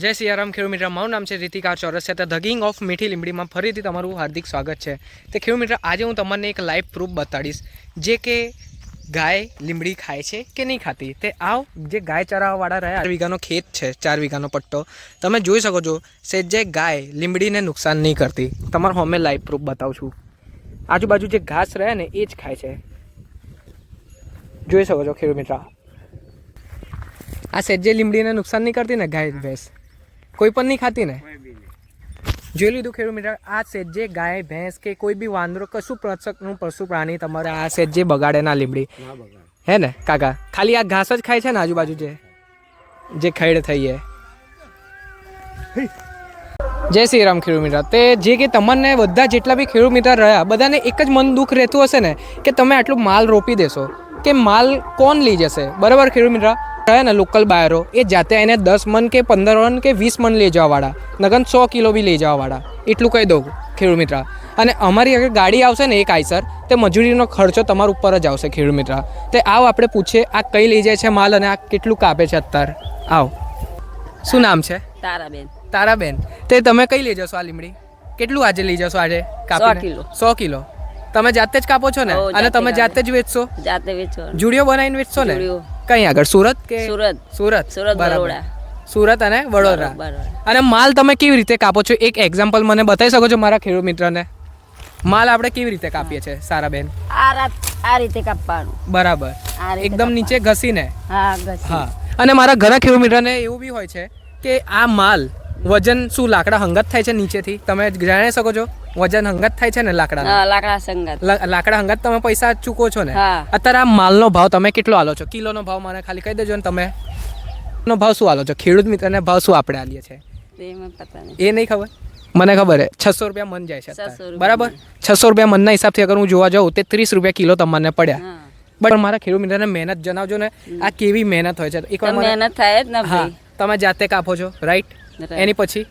જય સિયારામ ખેડૂત મિત્ર, મારું નામ છે Ritika Chaurasia. The king of મીઠી લીમડીમાં ફરીથી તમારું હાર્દિક સ્વાગત છે. તે ખેડૂત મિત્ર, આજે હું તમને એક લાઈવ પ્રૂફ બતાડીશ જે કે ગાય લીમડી ખાય છે કે નહીં ખાતી. તે આવ જે ગાય ચરાવવાવાળા રહ્યા 4 વીઘાનો ખેત છે, 4 વીઘાનો પટ્ટો તમે જોઈ શકો છો. જે ગાય લીમડીને નુકસાન નહીં કરતી, તમારા હોમે લાઈવ પ્રૂફ બતાવું છું. આજુબાજુ જે ઘાસ રહ્યા ને એ જ ખાય છે, જોઈ શકો છો ખેડૂત મિત્ર. આ સેજે લીમડીને નુકસાન નહીં કરતી ને ગાય ભેંસ, કોઈ પણ નહીં ખાતી ને. જોઈ લીધું ખેડૂત મિત્ર, આ સેજે ગાય ભેંસ કે કોઈ બી વાંદરો કશું પ્રસકનું પશુ પ્રાણી તમારે આ સેજે બગાડે ના લીમડી, હે ને કાકા? ખાલી આ ઘાસ જ ખાય છે ને આજુબાજુ જે ખૈડ થઈ છે. જય શ્રી રામ ખેડૂત મિત્ર. તે જે કે તમને બધા જેટલા બી ખેડૂત મિત્ર રહ્યા બધાને એક જ મન દુઃખ રહેતું હશે ને કે તમે આટલું માલ રોપી દેશો કે માલ કોણ લઈ જશે, બરાબર ખેડૂત મિત્ર? રહે ને લોકલ બાયરો એ જાતે એને 10 મણ કે 15 મણ કે 20 મણ લઈ જવાવાળા, નગન 100 કિલો બી લઈ જવાવાળા, એટલું કહી દઉં ખેડૂત મિત્ર. અને અમારી આગળ ગાડી આવશે ને એક આઈસર, તે મજૂરીનો ખર્ચો તમારા ઉપર જ આવશે ખેડૂત મિત્ર. તે આવ આપણે પૂછીએ આ કઈ લઈ જાય છે માલ અને આ કેટલું કાપે છે અત્યારે. આવ, શું નામ છે? તારાબેન. તારાબેન, તે તમે કઈ લઈ જશો આ લીમડી? કેટલું આજે લઈ જશો? આજે 100 કિલો. 100 કિલો તમે જાતે જ કાપો છો ને? અને તમે જાતે જ વેચશો? જાતે વેચો. જુડિયો બનાવીને વેચશો ને? કઈ આગળ? સુરત કે? સુરત. બરોડા. સુરત અને વડોદરા. અને માલ તમે કેવી રીતે કાપો છો? એક એક્ઝામ્પલ મને બતાવી શકો છો મારા ખેડૂત મિત્રને? માલ આપણે કેવી રીતે કાપીએ છીએ સારા બેન? આ રીતે કાપવાનું. બરાબર, એકદમ નીચે ઘસીને. હા. અને મારા ઘણા ખેડૂત મિત્રને એવું બી હોય છે કે આ માલ વજન શું લાકડા હંગત થાય છે નીચેથી, તમે જાણી શકો છો? વજન હંગત થાય છે ને લાકડા હંગત તમે પૈસા ચૂકો છો ને? અત્યારે આ માલનો ભાવ તમે કેટલો આલો છો? કિલોનો ભાવ મને ખાલી કહી દેજો ને. તમે નો ભાવ શું આલો છો? ખેડૂત મિત્રને ભાવ શું આપણે આલીએ છીએ એ નહીં ખબર? મને ખબર છે 600 રૂપિયા મન જાય છે અત્યારે, બરાબર? 600 રૂપિયા મનના હિસાબથી અગર હું જોવા જાઉં તે 30 રૂપિયા કિલો તમને પડ્યા. બટ મારા ખેડૂત મિત્રને મહેનત જણાવજો ને, આ કેવી મહેનત હોય છે. એકવાર મહેનત થાય જ ને. હા, તમે જાતે કાપો છો, રાઈટ? એની પછી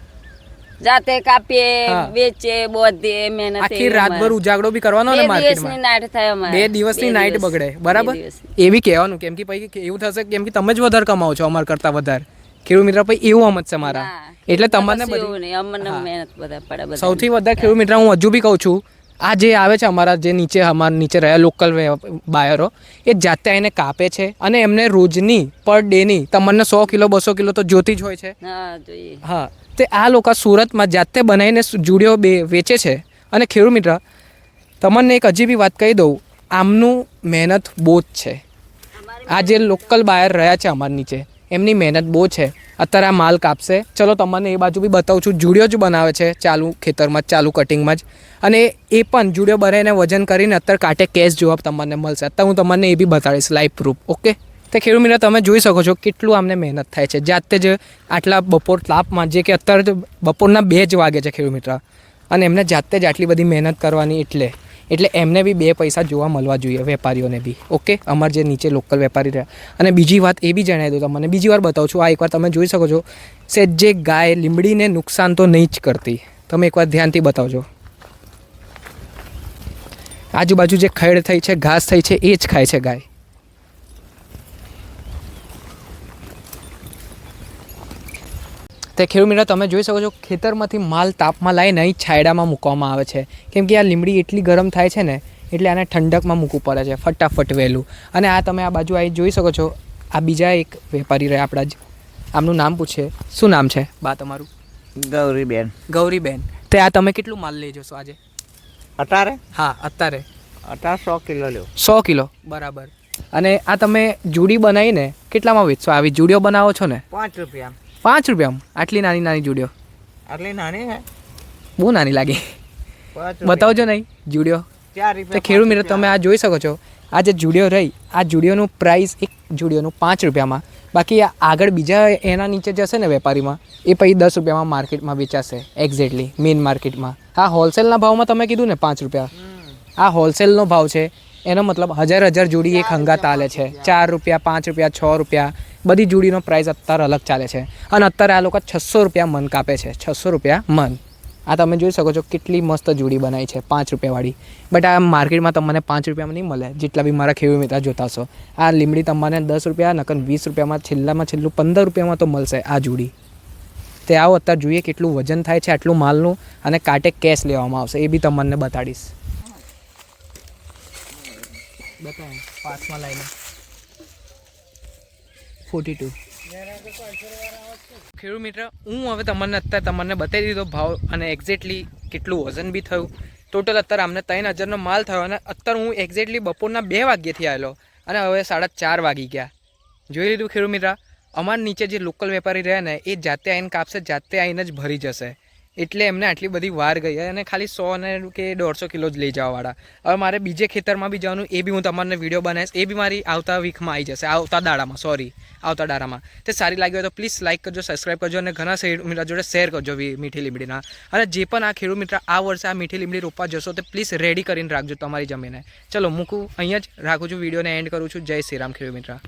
જાતે કાપીએ, વેચે, બધે મહેનત. આખી રાતભર ઉજાગરો બી કરવાનો ને માર્કેટમાં. 2 દિવસની નાઈટ બગડે, બરાબર? એ બી કહેવાનું કેમ કે પછી એવું થશે કેમ કે તમે જ વધારે કમાવો છો અમાર કરતા વધારે. ખેડૂત મિત્ર પછી એવું સમજ છે મારા, એટલે તમને સૌથી વધારે ખેડૂત મિત્ર હું હજુ બી કહું છું, આ જે આવે છે અમારા જે નીચે રહ્યા લોકલ બાયરો, એ જાતે આવીને કાપે છે અને એમને રોજની પર ડેની તમને 100 કિલો 200 કિલો તો જોતી જ હોય છે. હા, તે આ લોકો સુરતમાં જાતે બનાવીને જુડિયો વેચે છે. અને ખેડૂત મિત્ર તમને એક હજી બી વાત કહી દઉં, આમનું મહેનત બહુ જ છે. આ જે લોકલ બાયર રહ્યા છે અમારા નીચે, એમની મહેનત બહુ છે. અત્યારે આ માલ કાપશે, ચલો તમને એ બાજુ બી બતાવું છું. જુડિયો જ બનાવે છે ચાલુ ખેતરમાં જ, ચાલુ કટિંગમાં જ. અને એ પણ જુડિયો બનાવીને વજન કરીને અત્યારે કાંટે કેશ જવાબ તમને મળશે. અત્યારે હું તમને એ બી બતાડીશ લાઈવ પ્રૂફ, ઓકે? તે ખેડૂત મિત્ર તમે જોઈ શકો છો કેટલું આમને મહેનત થાય છે જાતે જ. આટલા બપોર તાપમાં, જે કે અત્યારે બપોરના 2 જ વાગે છે ખેડૂત મિત્ર, અને એમને જાતે જ આટલી બધી મહેનત કરવાની, એટલે એમને બી 2 પૈસા જોવા મળવા જોઈએ, વેપારીઓને બી, ઓકે? અમારે જે નીચે લોકલ વેપારી રહ્યા. અને બીજી વાત એ બી જણાવી દઉં તમને, બીજી વાર બતાવું છું. આ એકવાર તમે જોઈ શકો છો, જે ગાય લીમડીને નુકસાન તો નહીં જ કરતી. તમે એકવાર ધ્યાનથી બતાવજો. આજુબાજુ જે ખૈડ થઈ છે, ઘાસ થઈ છે, એ જ ખાય છે ગાય. તે ખેડૂત મિત્ર તમે જોઈ શકો છો ખેતરમાંથી માલ તાપમાં લાવીને અહીં છાયડામાં મૂકવામાં આવે છે, કેમ કે આ લીમડી એટલી ગરમ થાય છે ને, એટલે આને ઠંડકમાં મૂકવું પડે છે ફટાફટ વહેલું. અને આ તમે આ બાજુ આવી જોઈ શકો છો, આ બીજા એક વેપારી રહ્યા આપણા જ, આમનું નામ પૂછે. શું નામ છે બા તમારું? ગૌરીબેન. ગૌરીબેન, તે આ તમે કેટલું માલ લઈ જશો આજે? અત્યારે? હા, અત્યારે 100 કિલો લ્યો. 100 કિલો, બરાબર. અને આ તમે જુડી બનાવીને કેટલામાં વેચશો? આવી જુડીઓ બનાવો છો ને? 5 રૂપિયા. 5 રૂપિયામાં? આટલી નાની જુડીઓ? આટલી નાની હે, બહુ નાની લાગી. બતાવજો નહીં જુડીઓ. તો ખેડૂત મિત્ર તમે આ જોઈ શકો છો, આ જે જુડીઓ રહી, આ જુડીઓનું પ્રાઇસ એક જુડીઓનું 5 રૂપિયામાં. બાકી આગળ બીજા એના નીચે જશે ને વેપારીમાં, એ પછી 10 રૂપિયામાં માર્કેટમાં વેચાશે એક્ઝેક્ટલી મેઇન માર્કેટમાં. આ હોલસેલના ભાવમાં તમે કીધું ને 5 રૂપિયા, આ હોલસેલનો ભાવ છે. એનો મતલબ હજાર જોડી એક હંગાત ચાલે છે. 4 રૂપિયા, 5 રૂપિયા, 6 રૂપિયા, બધી જોડીનો પ્રાઇસ અત્યારે અલગ ચાલે છે. અને અત્યારે આ લોકો 600 રૂપિયા મન કાપે છે, 600 રૂપિયા મન. આ તમે જોઈ શકો છો કેટલી મસ્ત જોડી બનાવી છે 5 રૂપિયાવાળી. બટ આ માર્કેટમાં તમને 5 રૂપિયામાં નહીં મળે, જેટલા બી મારા ખેડૂત મિત્ર જોતા હશો. આ લીમડી તમને 10 રૂપિયા, નકર 20 રૂપિયામાં, છેલ્લામાં છેલ્લું 15 રૂપિયામાં તો મળશે આ જોડી. તે આવો અત્યારે જોઈએ કેટલું વજન થાય છે આટલું માલનું, અને કાંટે કેશ લેવામાં આવશે એ બી તમને બતાડીશ. બતાવો પાસમાં લાઈને 42. ખેડૂત મિત્ર, હું હવે તમને બતાવી દીધો ભાવ અને એક્ઝેક્ટલી કેટલું વજન બી થયું. ટોટલ અત્યારે અમને 3000નો માલ થયો, અને અત્યારે હું એક્ઝેક્ટલી બપોરના 2 વાગ્યેથી આવેલો અને હવે 4:30 વાગી ગયા. જોઈ લીધું ખેડૂત મિત્ર, અમારા નીચે જે લોકલ વેપારી રહ્યા ને એ જાતે આવીને કાપશે, જાતે આવીને જ ભરી જશે, એટલે એમને આટલી બધી વાર ગઈ અને ખાલી 100 કે 150 કિલો જ લઈ જવાવાળા. હવે મારે બીજે ખેતરમાં બી જવાનું, એ બી હું તમને વિડીયો બનાવીશ, એ બી મારી આવતા વીકમાં આવી જશે, આવતા દાડામાં. તે સારી લાગી હોય તો પ્લીઝ લાઇક કરજો, સબસ્ક્રાઈબ કરજો, અને ઘણા ખેડૂત મિત્ર જોડે શેર કરજો મીઠી લીમડીના. અને જે પણ આ ખેડૂત મિત્ર આ વર્ષે આ મીઠી લીમડી રોપવા જશો તો પ્લીઝ રેડી કરીને રાખજો તમારી જમીને. ચલો મૂકું અહીંયા જ રાખું છું, વિડીયોને એન્ડ કરું છું. જય શ્રી રામ ખેડૂત મિત્ર.